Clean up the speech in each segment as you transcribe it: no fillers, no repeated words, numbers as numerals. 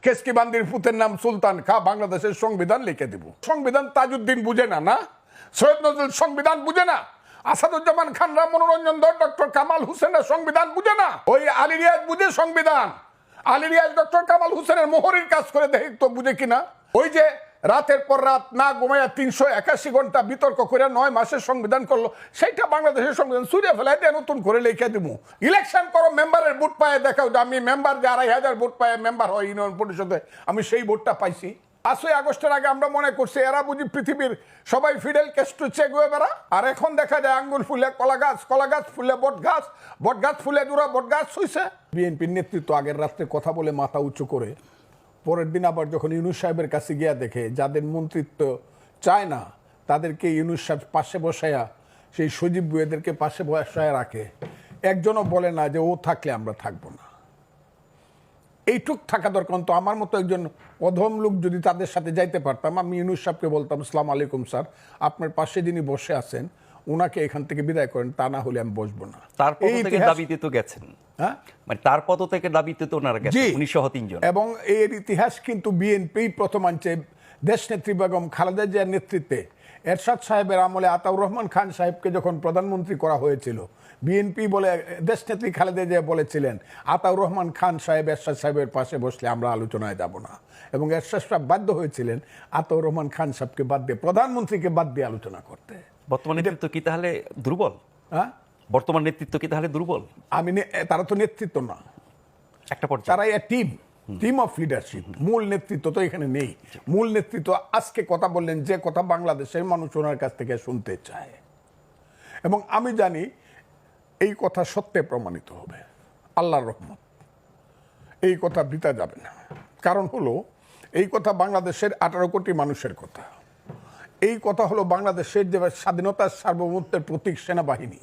কেসকিবান্দির পুতের নাম সুলতান খা বাংলাদেশের সংবিধান লিখে দিব। সংবিধান তাজউদ্দিন বুঝে না, না সৈয়দ নজরুল সংবিধান বুঝে না, আসাদুজ্জামান খানরা, মনোরঞ্জন ধর, ডক্টর কামাল হোসেনরা সংবিধান বুঝে না, ওই আলী রিয়াজ বুঝে সংবিধান। আলী রিয়াজ ডক্টর কামাল হোসেনের মোহরির কাজ করে দেখি তো বুঝে কিনা। ওই যে রাতের পর রাত না ঘুমাইয়া 381 ঘন্টা বিতর্ক করে 9 মাসের সংবিধান করলো, সেইটা বাংলাদেশের সংবিধান সুরিয়া ফেলাই দিয়ে নতুন করে লিখে দিব। ইলেকশন করো, মেম্বারের ভোট পায় দেখাও, আমি মেম্বার যে 2500 ভোট পায় মেম্বার হয় ইউনিয়ন পরিষদে, আমি সেই ভোটটা পাইছি। 5ই আগস্টের আগে আমরা মনে করছি এরা বুঝি পৃথিবীর সবাই ফিডেল ক্যাস্ট্রো চে গুয়েভারা, আর এখন দেখা যায় আঙ্গুল ফুলে কলা গাছ, কলা গাছ ফুলে বট গাছ, বট গাছ ফুলে জোড়া বট গাছ হইছে। বিএনপির নেতৃত্ব আগের রাত্রে কথা বলে মাথা উঁচু করে পরের দিন আবার যখন ইউনূস সাহেবের কাছে গিয়া দেখে যাদের মন্ত্রিত্ব চায় না তাদেরকে ইউনূস সাহেব পাশে বসায়া, সেই সজীব বুয়েদেরকে পাশে বসায় রাখে, একজনও বলে না যে ও থাকলে আমরা থাকবো না। এইটুক থাকা দরকার। তো আমার মতো একজন অধম লোক যদি তাদের সাথে যাইতে পারতাম, আমি ইউনূস সাহেবকে বলতাম, আসসালামু আলাইকুম স্যার, আপনার পাশে যিনি বসে আছেন ওনাকে এখান থেকে বিদায় করেন, তা না হলে আমি বসবো না। তার পদ থেকে দাবিতে তো গেছেন, হ্যাঁ, মানে তার পদ থেকে দাবিতে তো ওনারা গেছেন 1903 জন। এবং এর ইতিহাস কিন্তু বিএনপি প্রথম আনছে। দেশনেত্রী বেগম খালেদা জিয়ার নেতৃত্বে এরশাদ সাহেবের আমলে আতাউর রহমান খান সাহেবকে যখন প্রধানমন্ত্রী করা হয়েছিল, বিএনপি বলে দেশনেত্রী খালেদা জিয়া বলেছিলেন আতাউর রহমান খান সাহেব এরশাদ সাহেবের পাশে বসলে আমরা আলোচনায় যাব না, এবং এরশাদ সাহেব বাধ্য হয়েছিলেন আতাউর রহমান খান সাহেবকে বাদ দিয়ে, প্রধানমন্ত্রীকে বাদ দিয়ে আলোচনা করতে। বর্তমান নেতৃত্ব কি তাহলে দুর্বল? হ্যাঁ, বর্তমান নেতৃত্ব কি তাহলে দুর্বল? তারা তো নেতৃত্ব না, একটা পর্যায়ে তারা টিম অফ লিডারশিপ। মূল নেতৃত্ব তো এখানে নেই। মূল নেতৃত্ব আজকে কথা বললেন যে কথা বাংলাদেশের মানুষ ওনার কাছ থেকে শুনতে চায়, এবং আমি জানি এই কথা সত্যে প্রমাণিত হবে, আল্লাহর রহমত। এই কথা বৃথা যাবে না। কারণ হলো এই কথা বাংলাদেশের 18 কোটি মানুষের কথা। এই কথা হলো বাংলাদেশের যে স্বাধীনতার সার্বভৌমত্বের প্রতীক সেনাবাহিনী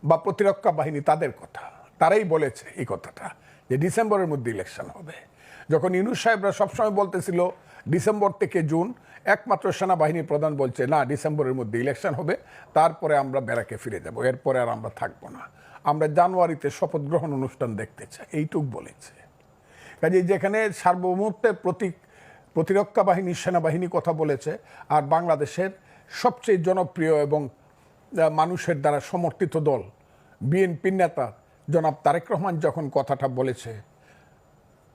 বা প্রতিরক্ষা বাহিনী, তাদের কথা। তারাই বলেছে এই কথাটা যে ডিসেম্বরের মধ্যে ইলেকশন হবে। যখন ইউনূস সাহেবরা সবসময় বলতেছিল ডিসেম্বর থেকে জুন, একমাত্র সেনাবাহিনীর প্রধান বলছে না, ডিসেম্বরের মধ্যে ইলেকশন হবে, তারপরে আমরা ব্যারাকে ফিরে যাব, এরপরে আর আমরা থাকবো না, আমরা জানুয়ারিতে শপথ গ্রহণ অনুষ্ঠান দেখতে চাই, এইটুক বলেছে। কাজে যেখানে সার্বভৌমত্বের প্রতীক প্রতিরক্ষা বাহিনী, সেনাবাহিনী কথা বলেছে, আর বাংলাদেশের সবচেয়ে জনপ্রিয় এবং মানুষের দ্বারা সমর্থিত দল বিএনপির নেতা জনাব তারেক রহমান যখন কথাটা বলেছে,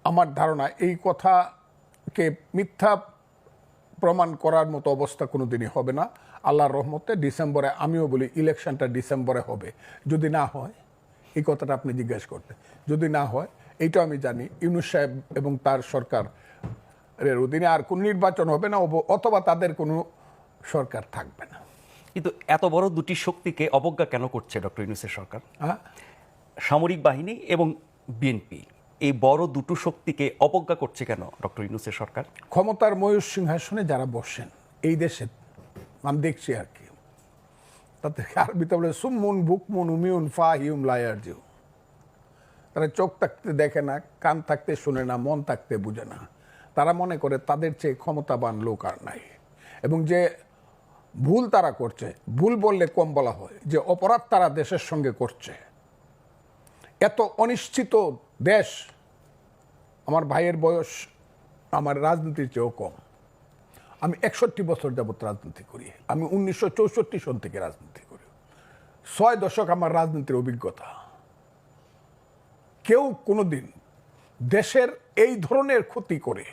আমার ধারণা এই কথাকে মিথ্যা প্রমাণ করার মতো অবস্থা কোনো দিনই হবে না। আল্লাহর রহমতে ডিসেম্বরে, আমিও বলি ইলেকশনটা ডিসেম্বরে হবে। যদি না হয়, এই কথাটা আপনি জিজ্ঞেস করতে, যদি না হয়, এইটা আমি জানি ইউনূস সাহেব এবং তার সরকারের অধীনে আর কোন নির্বাচন হবে না, অথবা তাদের কোনো সরকার থাকবে না। কিন্তু এত বড় দুটি শক্তিকে অবজ্ঞা কেন করছে ডক্টর ইউনূসের সরকার? হ্যাঁ, সামরিক বাহিনী এবং বিএনপি, এই বড় দুটো শক্তিকে অবজ্ঞা করছে কেন ডক্টর ইউনূসের সরকার? ক্ষমতার ময়ূর সিংহাসনে যারা বসেন এই দেশে, আমি দেখছি আর কি, তাদেরকে আরবিতে বলে সুমুন বুকমুন উমিউন ফাহিউম লায়ারজিউ। তারা চোখ থাকতে দেখে না, কান থাকতে শুনে না, মন থাকতে বুঝে না। তারা মনে করে তাদের চেয়ে ক্ষমতাবান লোক আর নাই, এবং যে ভুল তারা করছে, ভুল বললে কম বলা হয়, যে অপরাধ তারা দেশের সঙ্গে করছে। এত অনিশ্চিত দেশ, আমার ভাইয়ের বয়স আমার রাজনীতির চেয়েও কম। আমি 61 বছর যাবৎ রাজনীতি করি। আমি 1964 সন থেকে রাজনীতি করি। 6 দশক আমার রাজনীতির অভিজ্ঞতা। কেউ কোনোদিন দেশের এই ধরনের ক্ষতি করে,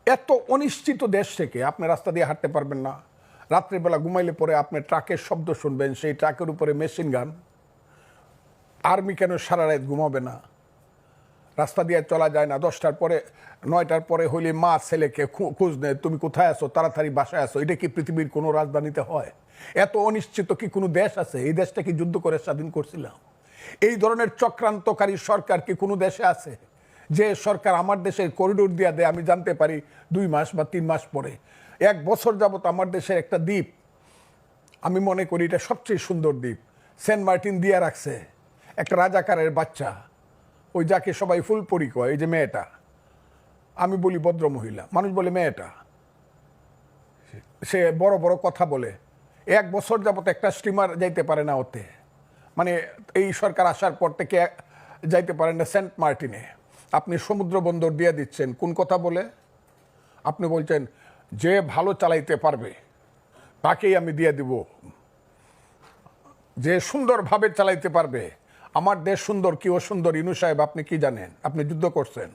এত অনিশ্চিত দেশ থেকে আপনি রাস্তা দিয়ে হাঁটতে পারবেন না, রাত্রিবেলা ঘুমাইলে পরে আপনি ট্রাকের শব্দ শুনবেন, সেই ট্রাকের উপরে মেশিন গান, আর্মি কেন সারা রাত ঘুমাবে না, রাস্তা দিয়ে চলা যায় না, 10টার পরে 9টার পরে হইলে মা ছেলেকে খোঁজ নেয়, তুমি কোথায় আছো, তাড়াতাড়ি বাসায় আসো। এটা কি পৃথিবীর কোনো রাজধানীতে হয়? এত অনিশ্চিত কি কোনো দেশ আছে? এই দেশটা কি যুদ্ধ করে স্বাধীন করছিলাম? এই ধরনের চক্রান্তকারী সরকার কি কোনো দেশে আছে? যে সরকার আমার দেশের করিডোর দিয়ে দেয়, আমি জানতে পারি 2 মাস বা 3 মাস পরে। 1 বছর যাবত আমার দেশের একটা দ্বীপ, আমি মনে করি এটা সবচেয়ে সুন্দর দ্বীপ, সেন্ট মার্টিন দিয়ে রাখছে একটা রাজাকারের বাচ্চা, ওই যাকে সবাই ফুলপরি কয়, এই যে মেয়েটা, আমি বলি ভদ্র মহিলা, মানুষ বলে মেয়েটা, সে বড় বড় কথা বলে। 1 বছর যাবত একটা স্টিমার যাইতে পারে না ওতে, মানে এই সরকার আসার পর থেকে যাইতে পারে না সেন্ট মার্টিনে। আপনি সমুদ্র বন্দর দিয়ে দিচ্ছেন কোন কথা বলে? আপনি বলছেন যে ভালো চালাইতে পারবে তাকেই আমি দিয়ে দিব, যে সুন্দরভাবে চালাইতে পারবে। আমার দেশ সুন্দর কি অসুন্দর ইনু সাহেব আপনি কি জানেন? আপনি যুদ্ধ করছেন,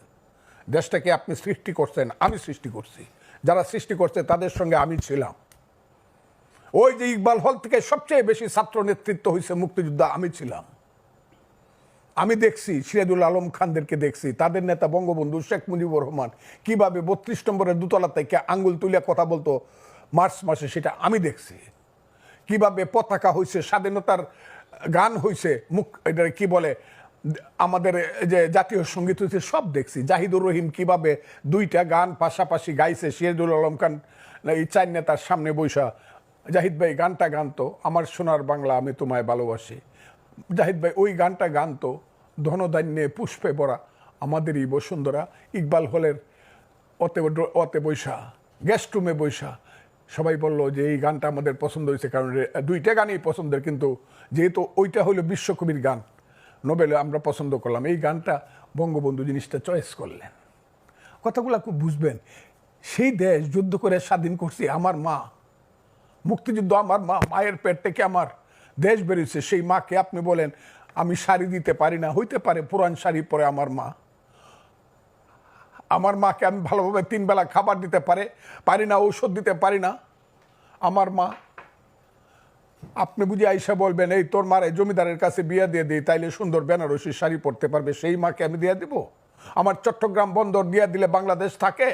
দেশটাকে আপনি সৃষ্টি করছেন, আমি সৃষ্টি করছি। যারা সৃষ্টি করছে তাদের সঙ্গে আমি ছিলাম। ওই যে ইকবাল হল থেকে সবচেয়ে বেশি ছাত্র নেতৃত্ব হয়েছে মুক্তিযুদ্ধ আমি ছিলাম। আমি দেখছি সিরাজুল আলম খানদেরকে দেখছি, তাদের নেতা বঙ্গবন্ধু শেখ মুজিবুর রহমান কিভাবে 32 নম্বরের দোতলা থেকে আঙ্গুল তুলে কথা বলতো মার্চ মাসে, সেটা আমি দেখছি। কিভাবে পতাকা হয়েছে, স্বাধীনতার গান হয়েছে, এটা কি বলে আমাদের যে জাতীয় সঙ্গীত হয়েছে, সব দেখছি। জাহিদুর রহিম কিভাবে 2টা গান পাশাপাশি গাইছে, সিরাজুল আলম খান এই 4 নেতার সামনে বৈশা জাহিদ ভাই গানটা গানতো আমার সোনার বাংলা আমি তোমায় ভালোবাসি। জাহিদ ভাই ওই গানটা গানতো ধনধান্যে পুষ্পে ভরা আমাদেরই বসুন্ধরা। ইকবাল হলের অতে বৈশা গেস্ট রুমে বৈশা সবাই বললো যে এই গানটা আমাদের পছন্দ হয়েছে, কারণ 2টা গানই পছন্দের, কিন্তু যেহেতু ওইটা হলো বিশ্বকবির গান, নোবেলে আমরা পছন্দ করলাম, এই গানটা বঙ্গবন্ধু জিনিসটা চয়েস করলেন। কথাগুলো খুব বুঝবেন। সেই দেশ যুদ্ধ করে স্বাধীন করছি আমার মা, মুক্তিযুদ্ধ আমার মা, মায়ের পেট থেকে আমার দেশ বেরিয়েছে। সেই মাকে আপনি বলেন আমি শাড়ি দিতে পারি না, হইতে পারে পুরান শাড়ি পরে আমার মা, আমার মাকে আমি ভালোভাবে 3 বেলা খাবার দিতে পারি না, ঔষধ দিতে পারি না আমার মা। আপনি বুঝে আইসা বলবেন এই তোর মারে জমিদারের কাছে বিয়ে দিয়ে দিই, তাইলে সুন্দর বেনারসি শাড়ি পরতে পারবে, সেই মাকে আমি দিয়ে দিব? আমার চট্টগ্রাম বন্দর দিয়ে দিলে বাংলাদেশ থাকে?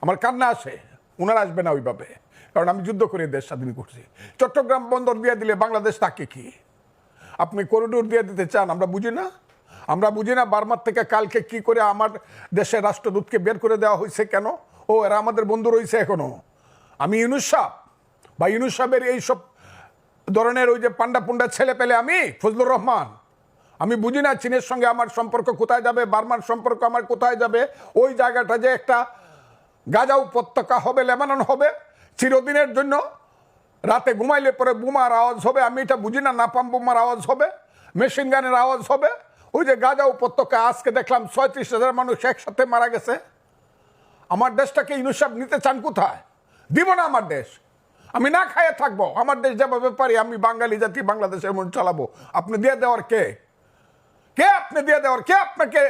আমার কান্না আসে। ওনারা আসবে না ওইভাবে, কারণ আমি যুদ্ধ করে দেশ স্বাধীন করছি। চট্টগ্রাম বন্দর দিয়ে দিলে বাংলাদেশ থাকে কি? আপনি করিডোর দিয়ে দিতে চান, আমরা বুঝি না? আমরা বুঝি না বার্মার থেকে কালকে কি করে আমার দেশের রাষ্ট্রদূতকে বের করে দেওয়া হয়েছে কেন? ও এরা আমাদের বন্ধু রয়েছে এখনো। আমি ইউনুস সাহেব বা ইউনুস সাহেবের এইসব ধরনের ওই যে পান্ডা পুন্ডা ছেলে পেলে আমি ফজলুর রহমান, আমি বুঝি না চীনের সঙ্গে আমার সম্পর্ক কোথায় যাবে, বার্মার সম্পর্ক আমার কোথায় যাবে। ওই জায়গাটা যে একটা গাজা উপত্যকা হবে, লেবানন হবে চিরদিনের জন্য, রাতে ঘুমাইলে পরে বোমার আওয়াজ হবে, আমি এটা বুঝি না, নাপাম বোমার আওয়াজ হবে, মেশিন গানের আওয়াজ হবে। ওই যে গাজা উপত্যকা আজকে দেখলাম 36,000 মানুষ একসাথে মারা গেছে। আমার দেশটাকে ইউনুস সাহেব নিতে চান কোথায়? দিব না আমার দেশ, আমি না খাইয়ে থাকবো। আমার দেশ যেভাবে পারি আমি বাঙালি জাতি বাংলাদেশের মন চালাবো। আপনি দিয়ে দেওয়ার কে? কে আপনি দিয়ে দেওয়ার? কে আপনাকে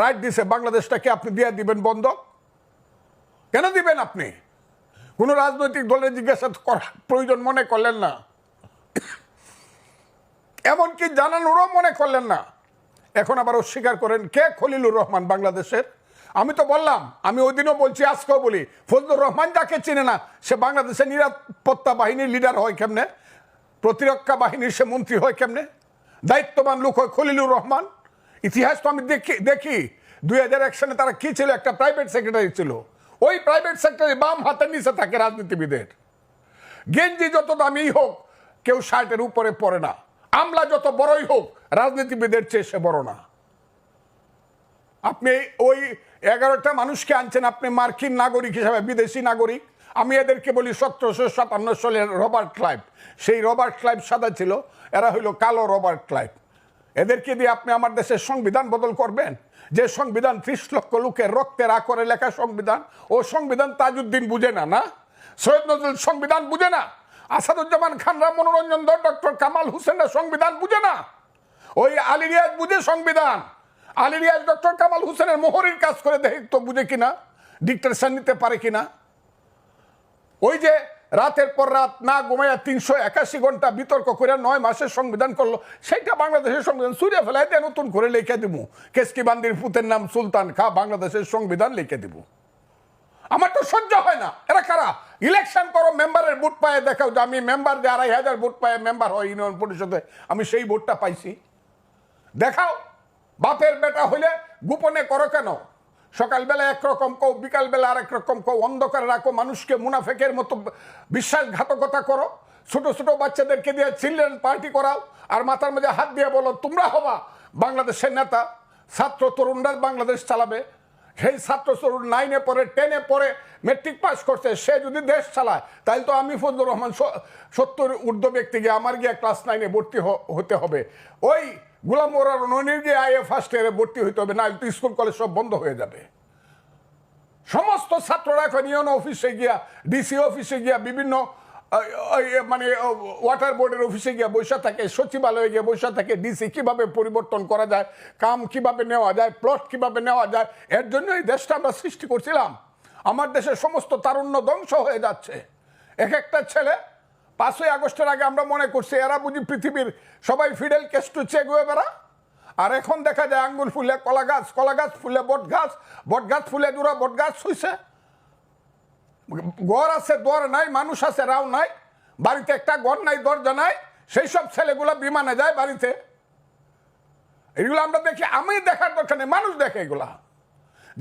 রাইট দিছে বাংলাদেশটাকে আপনি দিয়ে দিবেন বন্ধক? কেন দিবেন আপনি? কোন রাজনৈতিক দলের জিজ্ঞাসা করার প্রয়োজন মনে করলেন না, এমনকি জানানোরও মনে করলেন না। এখন আবার অস্বীকার করেন। কে খলিলুর রহমান বাংলাদেশের? আমি তো বললাম, আমি ওই দিনও বলছি আজকেও বলি, ফজলুর রহমান যাকে চিনে না সে বাংলাদেশের নিরাপত্তা বাহিনীর লিডার হয় কেমনে? প্রতিরক্ষা বাহিনীর সে মন্ত্রী হয় কেমনে? দায়িত্ববান লোক হয় খলিলুর রহমান। ইতিহাস তো আমি দেখি 2001 সালে তারা কি ছিল, একটা প্রাইভেট সেক্রেটারি ছিল। ওই প্রাইভেট সেক্রেটারি বাম হাতের নিচে থাকে রাজনীতিবিদের। গেঞ্জি যত দামি হোক কেউ শার্টের উপরে পড়ে না, আমলা যত বড়ই হোক রাজনীতিবিদের চেয়ে সে বড় না। আপনি ওই 11টা মানুষকে আনছেন আপনি মার্কিন নাগরিক হিসাবে, বিদেশি নাগরিক। আমি এদেরকে বলি 1757 সালের রবার্ট ক্লাইভ। সেই রবার্ট ক্লাইভ সাদা ছিল, এরা হইল কালো রবার্ট ক্লাইভ। এদেরকে দিয়ে আপনি আমার দেশের সংবিধান বদল করবেন? যে সংবিধান 30 লক্ষ লোকের রক্তের আকরে লেখা সংবিধান, ও সংবিধান তাজউদ্দিন বুঝে না, না সৈয়দ নজরুল সংবিধান বুঝে না, আসাদুজ্জামান খানরা, মনোরঞ্জন ধর, ডক্টর কামাল হোসেনরা সংবিধান বুঝে না। ওই আলী রিয়াজ বুঝে সংবিধান। আলী রিয়াজ ডক্টর কামাল হোসেনের মোহরের কাজ করে দেখি তো বুঝে কিনা, ডিক্টেশন নিতে পারে কিনা। ওই যে রাতের পর রাত না ঘুমাইয়া 381 ঘন্টা বিতর্ক করে 9 মাসের সংবিধান করলো, সেইটা বাংলাদেশের সংবিধান সুরে ফেলাই দিয়ে নতুন করে লিখে দিব। কেসকি বান্দির পুতের নাম সুলতান খা, বাংলাদেশের সংবিধান লিখে দিব। আমার তো সহ্য হয় না। এরা কারা? ইলেকশন করো, মেম্বারের ভোট পায়ে দেখাও যে আমি মেম্বার যে 2,500 ভোট পায়ে মেম্বার হয় ইউনিয়ন পরিষদে, আমি সেই ভোটটা পাইছি, দেখাও। বাপের বেটা হইলে গোপনে করো কেন? সকালবেলা একরকম কও, বিকালবেলা আরেক রকম কও, অন্ধকারে রাখো, মানুষকে মুনাফেকের মতো বিশ্বাসঘাতকতা করো, ছোট ছোট বাচ্চাদেরকে দিয়ে চিলড্রেন পার্টি করাও, আর মাথার মধ্যে হাত দিয়ে বলো তোমরা হবা বাংলাদেশের নেতা, ছাত্র তরুণরা বাংলাদেশ চালাবে। সেই ছাত্র তরুণ 9-এ পড়ে, 10-এ পড়ে, মেট্রিক পাস করছে, সে যদি দেশ চালায় তাহলে তো আমি ফজলুর রহমান 70 ঊর্ধ্ব ব্যক্তি গিয়ে আমার গিয়ে ক্লাস 9-এ ভর্তি হতে হবে। ওই গোলাম মোরার ননির গিয়ে আইএ ফার্স্ট ইয়ারে ভর্তি হইতে হবে, না তো স্কুল কলেজ সব বন্ধ হয়ে যাবে। সমস্ত ছাত্ররা এখন ইউনো অফিসে গিয়া, ডিসি অফিসে গিয়া, বিভিন্ন মানে ওয়াটার বোর্ডের অফিসে গিয়া বৈশা থাকে, সচিবালয়ে গিয়ে বৈশা থাকে, ডিসি কিভাবে পরিবর্তন করা যায়, কাম কিভাবে নেওয়া যায়, প্লট কিভাবে নেওয়া যায়। এর জন্য এই দেশটা আমরা সৃষ্টি করছিলাম। আমার দেশের সমস্ত তারুণ্য ধ্বংস হয়ে যাচ্ছে। এক একটা ছেলে 5ই আগস্টের আগে আমরা মনে করছি এরা বুঝি পৃথিবীর সবাই ফিডেল কেস্টু চে গুয়েভারা, আর এখন দেখা যায় আঙ্গুল ফুলে কলা গাছ, কলা গাছ ফুলে বট গাছ, বট গাছ ফুলে দুরা বট গাছ হইছে। ঘর আছে দর নাই, মানুষ আছে রাও নাই, বাড়িতে একটা ঘর নাই, দরজা নাই, সেই সব ছেলেগুলা বিমানে যায় বাড়িতে। এগুলো আমরা দেখি, আমি দেখার দরকার নেই, মানুষ দেখে এগুলা।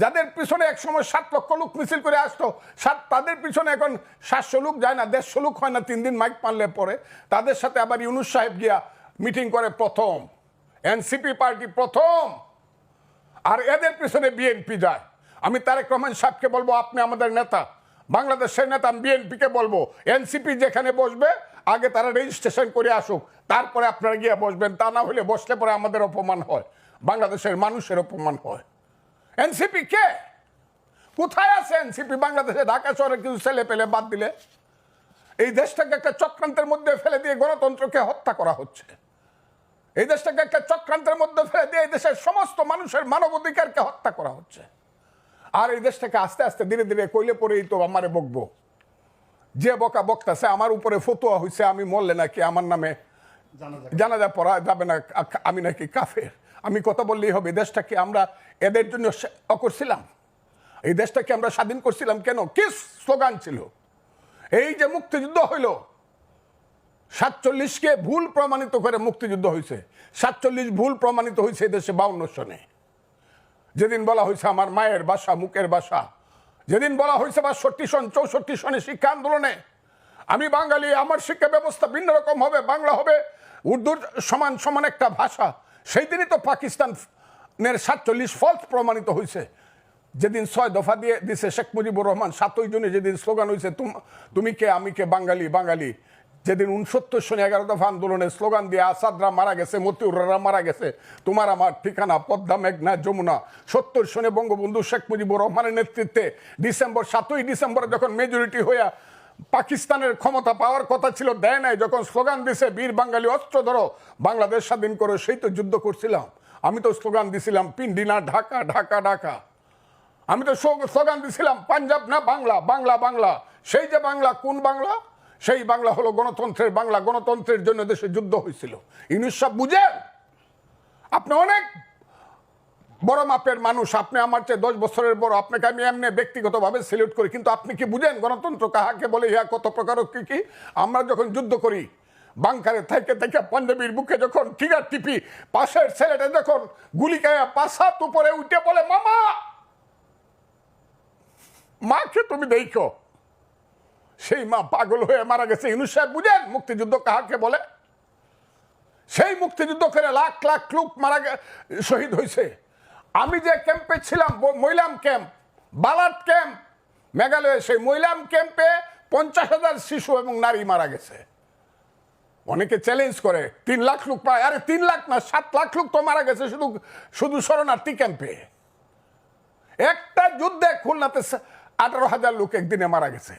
যাদের পিছনে এক সময় 7 লক্ষ লোক মিছিল করে আসতো, তাদের পিছনে এখন 700 লোক যায় না, 150 লোক হয় না 3 দিন মাইক মারলে পরে। তাদের সাথে আবার ইউনুস সাহেব গিয়া মিটিং করে প্রথম, এনসিপি পার্টি প্রথম, আর এদের পিছনে বিএনপি যায়। আমি তারেক রহমান সাহেবকে বলবো, আপনি আমাদের নেতা, বাংলাদেশের নেতা, আমি বিএনপিকে বলবো এনসিপি যেখানে বসবে আগে তারা রেজিস্ট্রেশন করে আসুক, তারপরে আপনারা গিয়ে বসবেন। তা না হলে বসলে পরে আমাদের অপমান হয়, বাংলাদেশের মানুষের অপমান হয়। এনসিপি কে? কোথায় আছে এনসিপি? বাংলাদেশে ঢাকা শহরে কিছু ছেলে পেলে বাদ দিলে এই দেশটাকে একটা চক্রান্তের মধ্যে ফেলে দিয়ে গণতন্ত্রকে হত্যা করা হচ্ছে। এই দেশটাকে একটা চক্রান্তের মধ্যে ফেলে দিয়ে এই দেশের সমস্ত মানুষের মানবাধিকারকে হত্যা করা হচ্ছে। আর এই দেশটাকে আস্তে আস্তে ধীরে ধীরে কইলে পরেই তো আমারে বকবো, যে বকা বক্তাছে আমার উপরে ফতোয়া হয়েছে আমি মরলে নাকি আমার নামে জানাজা পড়া যাবে না, আমি নাকি কাফের। আমি কথা বললেই হবে। দেশটাকে আমরা এদের জন্য করছিলাম, এই দেশটাকে আমরা স্বাধীন করছিলাম কেন? কি স্লোগান ছিল? এই যে মুক্তিযুদ্ধ হইল, 47কে ভুল প্রমাণিত করে মুক্তিযুদ্ধ হয়েছে। 47 ভুল প্রমাণিত হয়েছে এই দেশে 52 সনে। যেদিন বলা হয়েছে আমার মায়ের ভাষা, মুখের ভাষা, যেদিন বলা হয়েছে 62 সন, 64 সনে শিক্ষা আন্দোলনে আমি বাঙালি, আমার শিক্ষা ব্যবস্থা ভিন্ন রকম হবে, বাংলা হবে উর্দুর সমান সমান একটা ভাষা, সেই দিনই তো পাকিস্তানের 47 ফলস প্রমাণিত হয়েছে। যেদিন 6 দফা দিয়ে দিছে শেখ মুজিবুর রহমান, 7ই জুনে যেদিন স্লোগান হয়েছে তুমি কে আমি কে বাঙালি বাঙালি, যেদিন 69 সনে 11 দফা আন্দোলনের স্লোগান দিয়ে আসাদরা মারা গেছে, মতিউররা মারা গেছে, তোমার আমার ঠিকানা পদ্মা মেঘনা যমুনা, 70 সনে বঙ্গবন্ধু শেখ মুজিবুর রহমানের নেতৃত্বে 7ই ডিসেম্বর যখন মেজরিটি হইয়া পাকিস্তানের ক্ষমতা পাওয়ার কথা ছিল, দেয় নাই, যখন স্লোগান দিছে বীর বাঙালি অস্ত্র ধরো বাংলাদেশ স্বাধীন করো, সেই তো যুদ্ধ করছিলাম। আমি তো স্লোগান দিছিলাম পিন্ডি না ঢাকা, ঢাকা ঢাকা। আমি তো স্লোগান দিছিলাম পাঞ্জাব না বাংলা, বাংলা বাংলা। সেই যে বাংলা, কোন বাংলা? সেই বাংলা হলো গণতন্ত্রের বাংলা। গণতন্ত্রের জন্য দেশে যুদ্ধ হয়েছিল। ইউনুস সাহেব বুঝেন, আপনি অনেক বড় মাপের মানুষ, আপনি আমার চেয়ে 10 বছরের বড়, আপনাকে আমি এমনি ব্যক্তিগতভাবে সিলিউট করি, কিন্তু আপনি কি বুঝেন গণতন্ত্র কাহাকে বলে, ইহা কত প্রকার কি কি? আমরা যখন যুদ্ধ করি বাংকারে থেকে থেকে পাঞ্জাবির বুকে যখন ট্রিগার টিপি, পাশের ছেলেটা যখন গুলি খায়া পাশাত উপরে উঠে বলে মামা, মাকে তুমি দেখো, সেই মা পাগল হয়ে মারা গেছে। ইউনুস সাহেব বুঝেন মুক্তিযুদ্ধ কাহাকে বলে? সেই মুক্তিযুদ্ধ করে লাখ লাখ লোক শহীদ হয়েছে। আমি যে ক্যাম্পে ছিলাম, মইলাম ক্যাম্প, বালাট ক্যাম্প, মেঘালয়ে, সেই মইলাম ক্যাম্পে 50,000 শিশু এবং নারী মারা গেছে। অনেকে চ্যালেঞ্জ করে 3 লাখ লোক পায়, আরে 3 লাখ না, 7 লাখ লোক তো মারা গেছে শুধু শুধু শরণার্থী ক্যাম্পে। একটা যুদ্ধে খুলনাতে 18,000 লোক একদিনে মারা গেছে।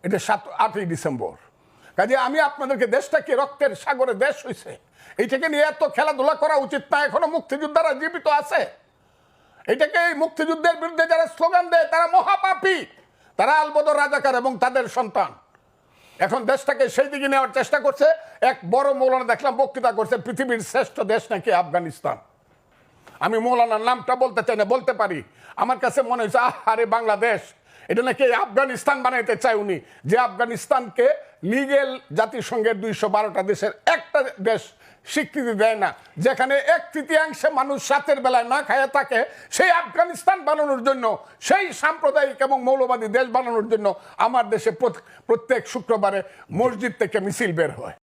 এটা 8ই ডিসেম্বর। কাজে আমি আপনাদেরকে, দেশটাকে রক্তের সাগরে দেশ হয়েছে, এইটাকে নিয়ে এত খেলাধুলা করা উচিত না। এখনো মুক্তিযোদ্ধারা জীবিত আছে। এটাকে, এই মুক্তিযুদ্ধের বিরুদ্ধে যারা স্লোগান দেয় তারা মহাপাপী, তারা আলবদর রাজাকার এবং তাদের সন্তান। এখন দেশটাকে সেই দিকে নেওয়ার চেষ্টা করছে। এক বড় মৌলানা দেখলাম বক্তৃতা করছে, পৃথিবীর শ্রেষ্ঠ দেশ নাকি আফগানিস্তান। আমি মৌলানার নামটা বলতে চাই না, বলতে পারি। আমার কাছে মনে হয়েছে আরে বাংলাদেশ, এটা নাকি আফগানিস্তান বানাইতে চায় উনি, যে আফগানিস্তানকে লিগেল জাতিসংঘের 212টা দেশের একটা দেশ স্বীকৃতি দেয় না, যেখানে 1/3 মানুষ রাতের বেলায় না খায় থাকে। সেই আফগানিস্তান বানানোর জন্য, সেই সাম্প্রদায়িক এবং মৌলবাদী দেশ বানানোর জন্য আমার দেশে প্রত্যেক শুক্রবারে মসজিদ থেকে মিছিল বের হয়।